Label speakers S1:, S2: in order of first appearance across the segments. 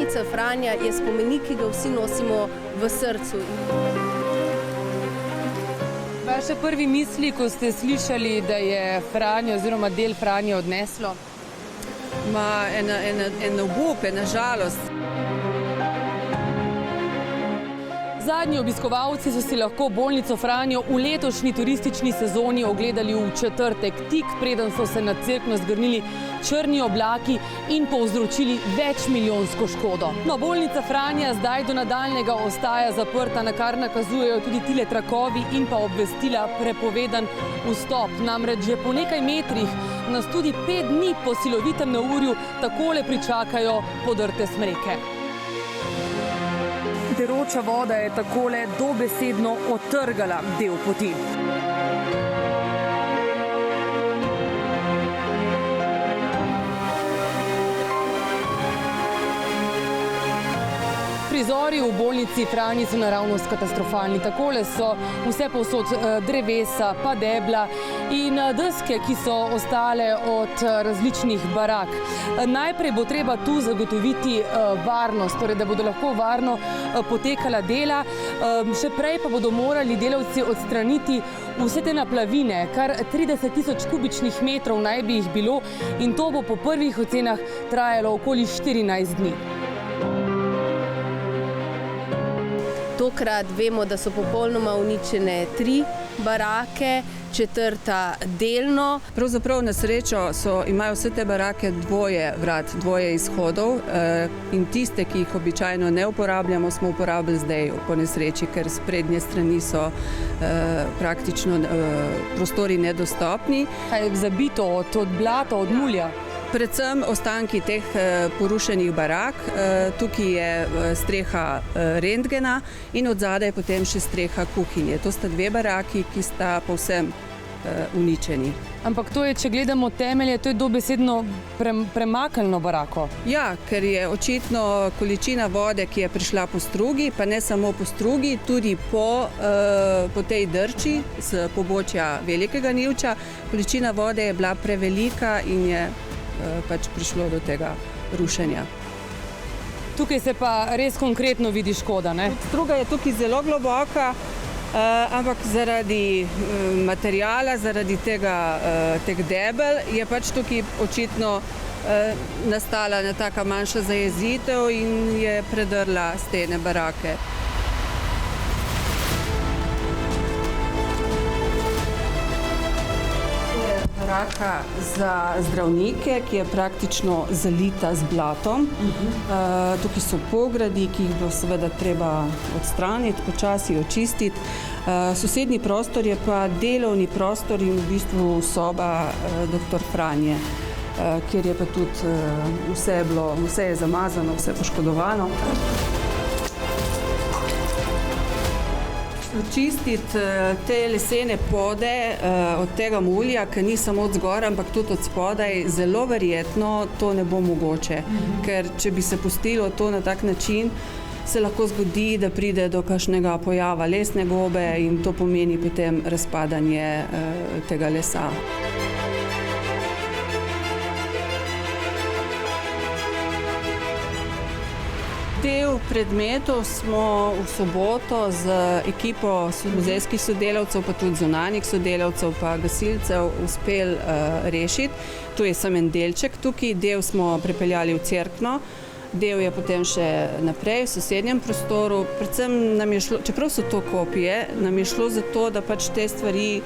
S1: bolnica Franja je spomenik, ki ga vsi nosimo v srcu.
S2: Vaše prvi misli, ko ste slišali, da je Franje oziroma del Franje odneslo?
S3: En obup, ena žalost.
S2: Zadnji obiskovalci so si lahko bolnico Franjo v letošnji turistični sezoni ogledali v četrtek, tik preden so se nad Cerkno zgrnili črni oblaki in povzročili večmilijonsko škodo. No, bolnica Franja zdaj do nadaljnjega ostaja zaprta, na kar nakazujejo tudi tile trakovi in pa obvestila prepovedan vstop. Namreč že po nekaj metrih nas tudi 5 dni po silovitem neurju takole pričakajo podrte smreke. Deroča voda je takole dobesedno otrgala del poti. Prizori v bolnici Franji so naravnost katastrofalni. Takole so vse povsod drevesa, pa debla in deske, ki so ostale od različnih barak. Najprej bo treba tu zagotoviti varnost, torej da bodo lahko varno potekala dela. Še prej pa bodo morali delavci odstraniti vse te naplavine, kar 30.000 kubičnih metrov naj bi jih bilo in to bo po prvih ocenah trajalo okoli 14 dni.
S1: Tokrat vemo, da so popolnoma uničene 3 barake, 4. delno.
S3: Pravzaprav na srečo imajo vse te barake 2 vrat, 2 izhodov in tiste, ki jih običajno ne uporabljamo, smo uporabili zdaj po nesreči, ker s prednje strani so praktično prostori nedostopni.
S2: Kaj je zabito od blata, od mulja?
S3: Predvsem ostanki teh porušenih barak. Tukaj je streha rentgena in odzadaj potem še streha kuhinje. To sta 2 baraki, ki sta povsem uničeni.
S2: Ampak to je, če gledamo temelje, to je dobesedno premaknjeno barako.
S3: Ja, ker je očitno količina vode, ki je prišla po strugi, pa ne samo po strugi, tudi po tej drči z pobočja Velikega Nivča. Količina vode je bila prevelika in je pač prišlo do tega rušenja.
S2: Tukaj se pa res konkretno vidi škoda, ne?
S3: Struga je tukaj zelo globoka, ampak zaradi materiala, zaradi teh debel je pač tukaj očitno nastala ena taka manjša zajezitev in je predrla stene barake. Baraka za zdravnike, ki je praktično zalita z blatom. Tukaj so pogradi, ki jih bo seveda treba odstraniti, počasi očistiti. Sosednji prostor je pa delovni prostor in v bistvu soba dr. Franje, kjer je pa tudi vse je zamazano, vse poškodovano. Čistiti te lesene pode od tega mulja, ki ni samo od zgora, ampak tudi od spodaj, zelo verjetno to ne bo mogoče. Ker če bi se pustilo to na tak način, se lahko zgodi, da pride do kakšnega pojava lesne gobe in to pomeni potem razpadanje tega lesa. Del predmetov smo v soboto z ekipo muzejskih sodelavcev, pa tudi zunanjih sodelavcev, pa gasilcev uspeli rešiti. Tu je samo en delček tukaj, del smo prepeljali v Cerkno, del je potem še naprej v sosednjem prostoru. Predvsem nam je šlo, čeprav so to kopije, nam je šlo za to, da pač te stvari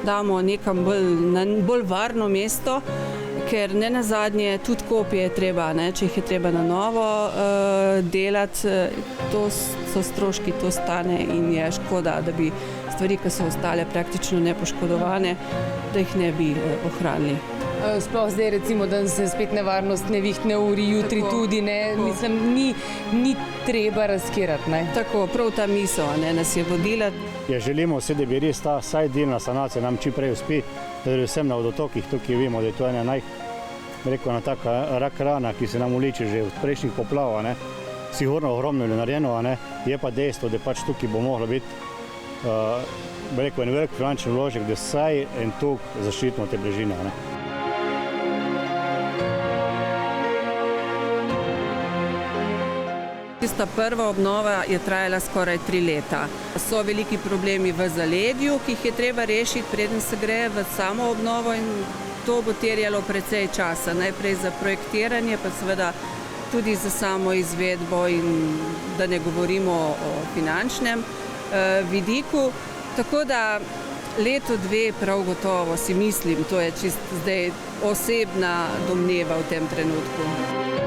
S3: damo nekam na bolj varno mesto, ker ne nazadnje tudi kopije je treba, če jih je treba na novo delati, to so stroški, to stane in je škoda, da bi stvari, ki so ostale praktično nepoškodovane, da jih ne bi ohranili.
S2: Sploh zdaj recimo, da se spet nevarnost nevihtne uri, jutri tudi, mislim, ni treba riskirati, ne?
S3: Tako, prav ta misel nas je vodila.
S4: Želimo vse, da bi res ta vsaj delna sanacija nam čim prej uspe, da vsem na vodotokih tukaj vemo, da je to ena ena taka rak rana, ki se nam uliči že od prejšnjih poplav, sigurno ogromno je narejeno, je pa dejstvo, da pač tukaj bo moglo biti en velik finančni vložek, da vsaj en tok zaščitimo te bližine.
S3: Ta prva obnova je trajala skoraj 3 leta. So veliki problemi v zaledju, ki jih je treba rešiti, preden se gre v samo obnovo, in to bo terjalo precej časa. Najprej za projektiranje, pa seveda tudi za samo izvedbo, in da ne govorimo o finančnem vidiku. Tako da leto, dve prav gotovo si mislim, to je čist zdaj osebna domneva v tem trenutku.